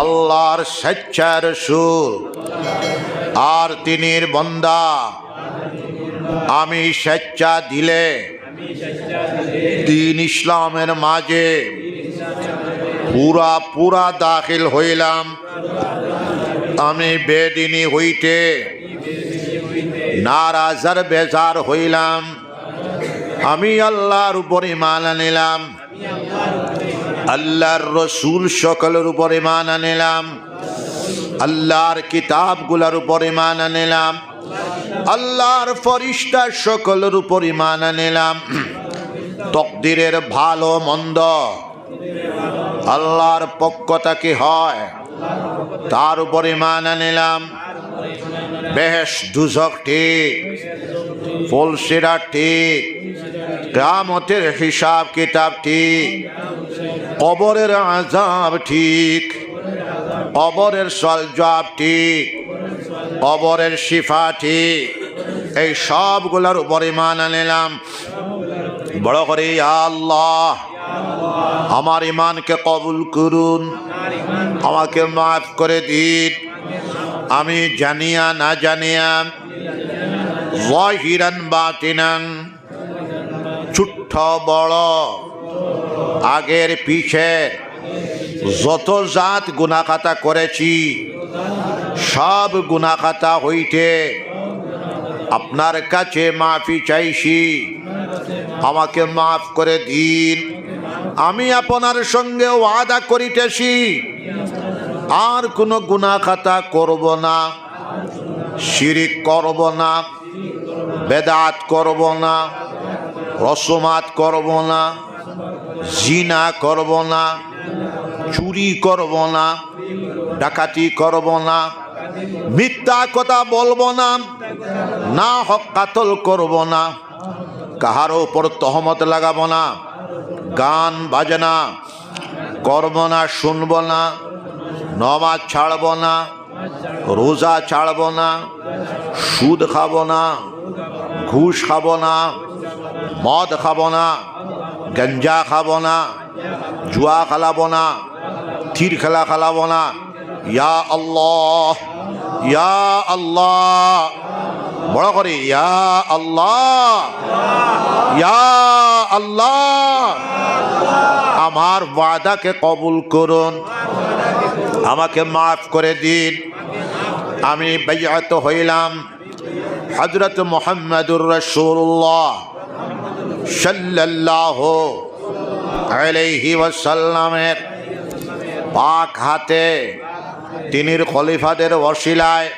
আল্লাহর সচ্চা রাসূল আর তিনির বান্দা আমি সচ্চা দিলে দ্বীন ইসলামের মাঝে পুরা দাখিল হইলাম। আমি বেদিনী হইতে নারাজার বেজার হইলাম। আমি আল্লাহর উপর ঈমান আনিলাম, আল্লাহর রসুল সকলের উপর ঈমান আনিলাম, আল্লাহর কিতাবগুলোর উপর ঈমান আনিলাম, আল্লাহর ফরিস্তা সকলের উপর ঈমান আনিলাম। তকদিরের ভালো মন্দ আল্লাহর পক্ষ থেকে হয়, তার উপর ঈমান আনিলাম। বেহেশত দুজক ঠিক, ফুলসিরাত ঠিক, কিয়ামতের হিসাব কিতাব ঠিক, কবরের আযাব ঠিক, কবরের সওয়াল জবাব ঠিক, কবরের শিফা ঠিক, এই সবগুলোর উপর ঈমান আনিলাম। বড় করে ইয়া আল্লাহ আমার ঈমানকে কবুল করুন, আমাকে মাফ করে দিন। আমি জানিয়া না জানিয়া, যাহিরান বাতিনান, ছোট্ট বড় আগের পিছে যত জাত গুনাহ খাতা করেছি সব গুনাহ খাতা হইতে আপনার কাছে মাফি চাইছি, আমাকে মাফ করে দিন। আমি আপনার সঙ্গে ওয়াদা করিতেছি আর কোনো গুনাহ খাতা করব না, শিরিক করব না, বেদাত করব না, রসমাত করব না, জিনা করব না, চুরি করব না, ডাকাতি করব না, মিথ্যা কথা বলবো না, না হক কাতল করব না, কাহার উপর তহমত লাগাবো না, গান বাজনা করব না, শুনব না, নমাজ ছাড়ব না, রোজা ছাড়ব না, সুদ খাব না, ঘুষ খাব না, মদ খাব না, গঞ্জা খাব না, জুয়া খেলাবো না, তীর খেলা খেলাবো না। ইয়া আল্লাহ, ইয়া আল্লাহ, বড় করে ইয়া আল্লাহ, ইয়া আল্লাহ, আমার ওয়াদাকে কবুল করুন, আমাকে মাফ করে দিন। আমি বাইআত হইলাম হযরত মুহাম্মদুর রাসূলুল্লাহ সাল্লাল্লাহু আলাইহি ওয়াসাল্লামের পাক হাতে, তিনির খলিফাদের ওসিলায়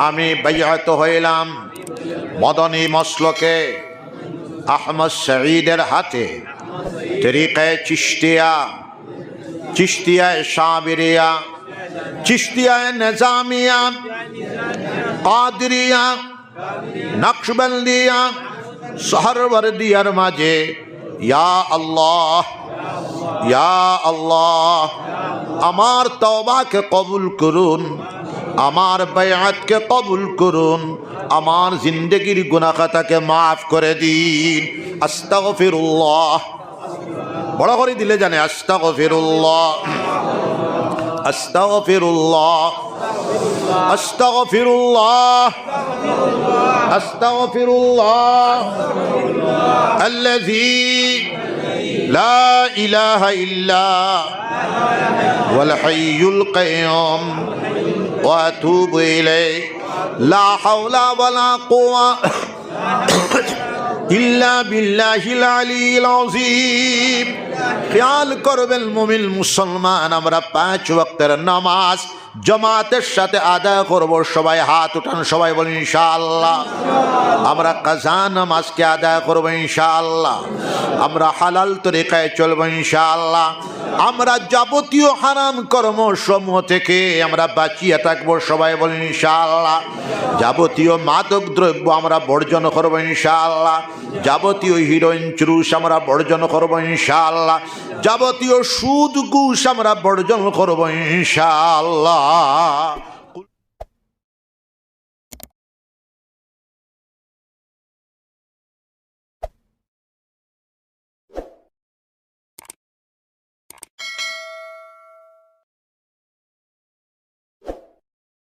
আমি বাইআত হইলাম মদনী মসলকে আহমদ শহীদের হাতে, তরিকায়ে চিশতিয়া, চিশতিয়ায়ে সাবিরিয়া, চিশতিয়ায়ে নিজামিয়া, কাদরিয়া, নকশবন্দিয়া, সহরওয়ার্দিয়ার মাঝে ইয়া আল্লাহ, ইয়া আল্লাহ, আমার তওবাকে কবুল করুন, আমার বাইআতকে কবুল করুন, আমার জিন্দগির গুনাহ খাতাকে মাফ করে দিন। আস্তাগফিরুল্লাহ, বড় করে দিলে জানে আস্তাগফিরুল্লাহ, আস্তাগফিরুল্লাহ, আস্তাগফিরুল্লাহ, আস্তাগফিরুল্লাহ আল্লাযী লা ইলাহা ইল্লা ওয়াল হাইয়ুল কাইয়ুম ওয়া আতুবু ইলাইহি লা হাওলা ওয়ালা কুওয়াতা ইল্লা বিল্লাহিল আলিয়্যিল আযীম। খেয়াল করবেন মুমিন মুসলমান, আমরা 5 ওয়াক্তের নামাজ জামাতের সাথে আদায় করব। সবাই হাত উঠান, সবাই বলেন ইনশাআল্লাহ। আমরা কাজা নামাজকে আদায় করব ইনশাআল্লাহ। আমরা হালাল তরিকায় চলব ইনশাআল্লাহ। আমরা যাবতীয় হারাম কর্ম সমূহ থেকে আমরা বাঁচিয়ে থাকবো, সবাই বলেন ইনশাআল্লাহ। যাবতীয় মাদক দ্রব্য আমরা বর্জন করব ইনশাআল্লাহ। যাবতীয় হিরোইন চুরুস আমরা বর্জন করব ইনশাআল্লাহ। যাবতীয় সুদ ঘুষ আমরা বর্জন করব ইনশাআল্লাহ।